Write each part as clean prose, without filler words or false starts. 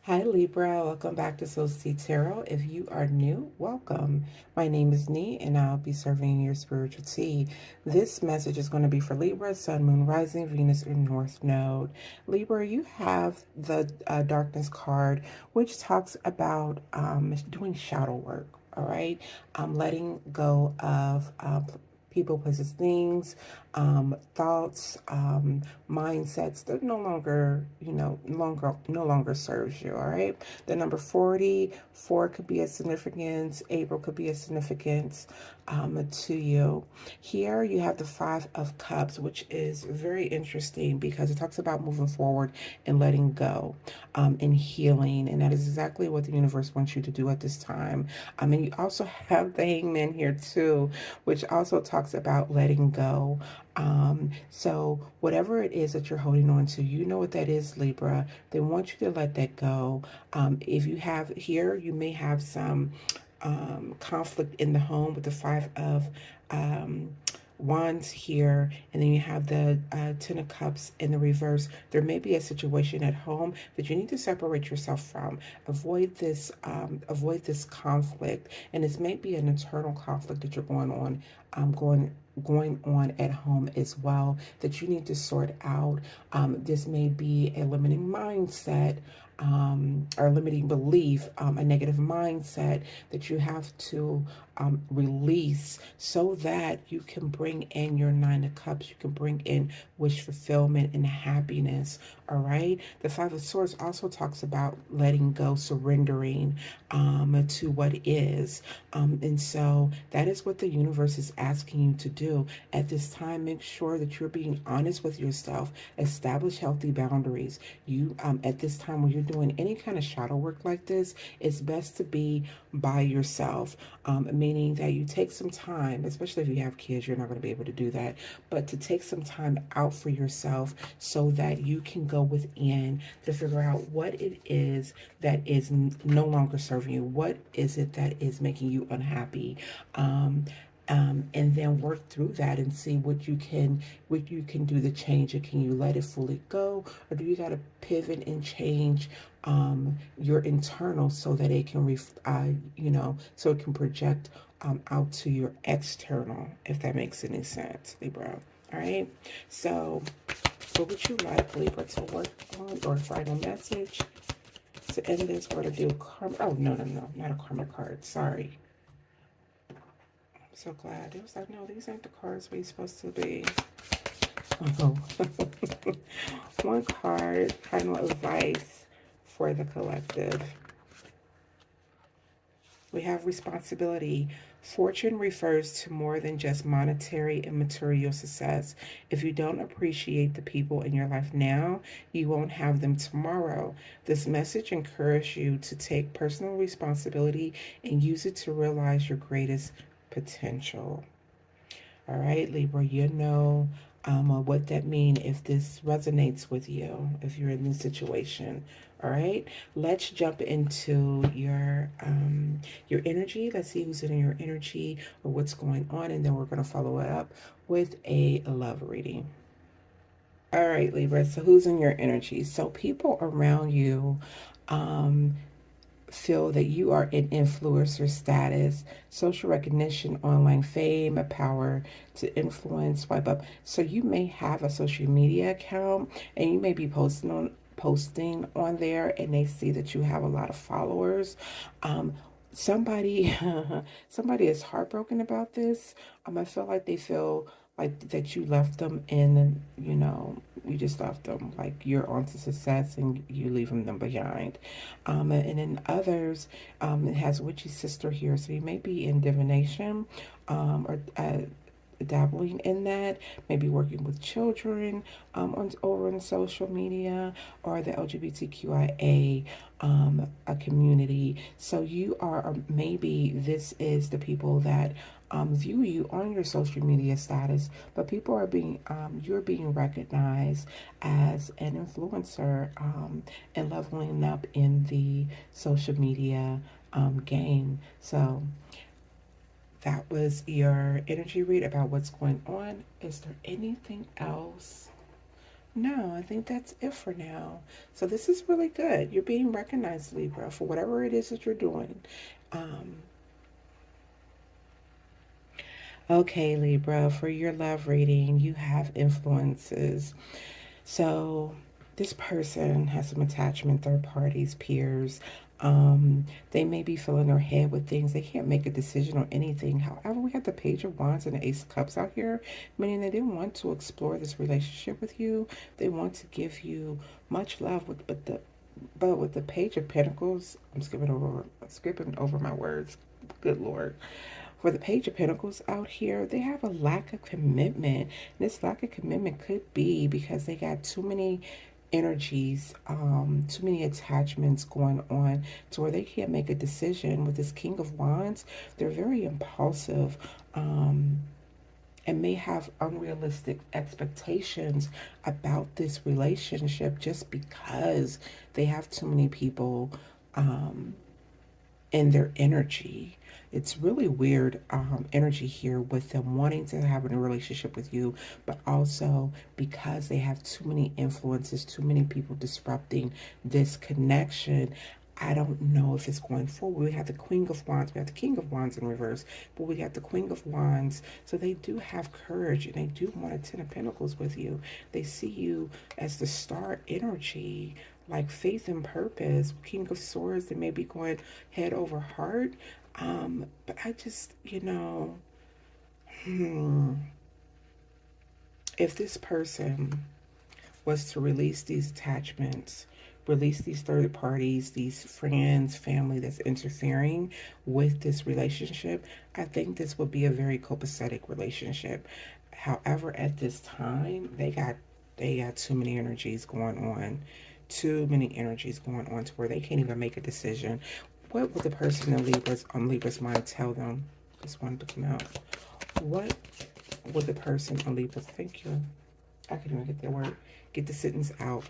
Hi Libra, welcome back to Soul Tarot. If you are new, welcome. My name is Nee and I'll be serving your spiritual tea. This message is going to be for Libra, Sun, Moon, Rising, Venus, or North Node. Libra, you have the Darkness card, which talks about doing shadow work, all right? Letting go of people, places, things, thoughts, mindsets that no longer, no longer serves you. All right. The number 44 could be a significance. April could be a significance to you. Here you have the Five of Cups, which is very interesting because it talks about moving forward and letting go and healing. And that is exactly what the universe wants you to do at this time. And you also have the Hangman here too, which also talks about letting go. So whatever it is that you're holding on to, you know what that is, Libra. They want you to let that go. If you have here, you may have some conflict in the home with the Five of Wands here, and then you have the Ten of Cups in the reverse. There may be a situation at home that you need to separate yourself from. Avoid this conflict, and this may be an internal conflict that you're going on at home as well that you need to sort out. This may be a limiting mindset or limiting belief, a negative mindset that you have to release so that you can bring in your Nine of Cups. You can bring in wish fulfillment and happiness. All right. The Five of Swords also talks about letting go, surrendering to what is. And so that is what the universe is asking you to do at this time. Make sure that you're being honest with yourself. Establish healthy boundaries. You at this time when you're doing any kind of shadow work like this, it's best to be by yourself, meaning that you take some time, especially if you have kids, you're not going to be able to do that, but to take some time out for yourself so that you can go within to figure out what it is that is no longer serving you. What is it that is making you unhappy? And then work through that and see what you can do to change it. Can you let it fully go, or do you got to pivot and change your internal so that it can so it can project out to your external, if that makes any sense, Libra. All right. So what would you like, Libra, to work on, or final message to end this? We're going to do karma. Oh, no, not a karma card. Sorry. I'm so glad. It was like, no, these aren't the cards we're supposed to be. Oh. One card, final advice for the collective. We have responsibility. Fortune refers to more than just monetary and material success. If you don't appreciate the people in your life now, you won't have them tomorrow. This message encourages you to take personal responsibility and use it to realize your greatest potential. All right, Libra, you know what that means if this resonates with you, if you're in this situation. All right, let's jump into your energy. Let's see who's in your energy or what's going on, and then we're going to follow it up with a love reading. All right, Libra, so who's in your energy? So people around you um, feel that you are in influencer status, social recognition, online fame, a power to influence, swipe up. So you may have a social media account and you may be posting on there, and they see that you have a lot of followers. Somebody somebody is heartbroken about this. I feel like they feel like that you left them in, you just left them, like you're on to success and you leaving them behind. And then others, it has witchy sister here, so you may be in divination, or dabbling in that, maybe working with children over on social media, or the LGBTQIA a community. So you are, or maybe this is the people that view you on your social media status, but people are you're being recognized as an influencer and leveling up in the social media game. So that was your energy read about what's going on. Is there anything else No, I think that's it for now. So this is really good. You're being recognized, Libra, for whatever it is that you're doing. Um, okay, Libra, for your love reading, you have influences. So this person has some attachment, third parties, peers. They may be filling their head with things. They can't make a decision on anything. However, we have the Page of Wands and the Ace of Cups out here, meaning they didn't want to explore this relationship with you. They want to give you much love, but with the Page of Pentacles, I'm skipping over my words. Good Lord. For the Page of Pentacles out here, they have a lack of commitment. This lack of commitment could be because they got too many energies, too many attachments going on to where they can't make a decision. With this King of Wands, they're very impulsive, and may have unrealistic expectations about this relationship just because they have too many people in their energy. It's really weird energy here with them wanting to have a relationship with you, but also because they have too many influences, too many people disrupting this connection. I don't know if it's going forward. We have the Queen of Wands, we have the King of Wands in reverse, but we got the Queen of Wands. So they do have courage and they do want a Ten of Pentacles with you. They see you as the star energy, like faith and purpose. King of Swords, they may be going head over heart. But I just, if this person was to release these attachments, release these third parties, these friends, family that's interfering with this relationship, I think this would be a very copacetic relationship. However, at this time, they got too many energies going on. Too many energies going on to where they can't even make a decision. What would the person in Libra's mind tell them? Just wanted to come out. What would the person on Libra's, thank you. I couldn't even get the sentence out.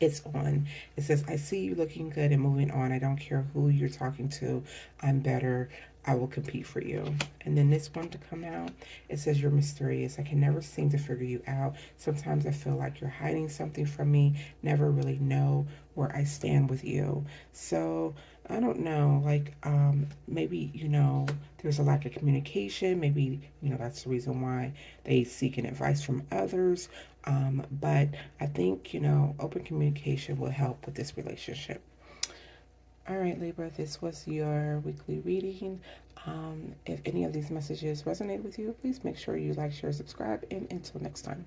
It's on. It says, I see you looking good and moving on. I don't care who you're talking to. I'm better. I will compete for you. And then this one to come out, it says, you're mysterious. I can never seem to figure you out. Sometimes I feel like you're hiding something from me. Never really know where I stand with you. So I don't know, like, maybe, there's a lack of communication. Maybe, that's the reason why they seek an advice from others. But I think, open communication will help with this relationship. All right, Libra, this was your weekly reading. If any of these messages resonate with you, please make sure you like, share, subscribe, and until next time.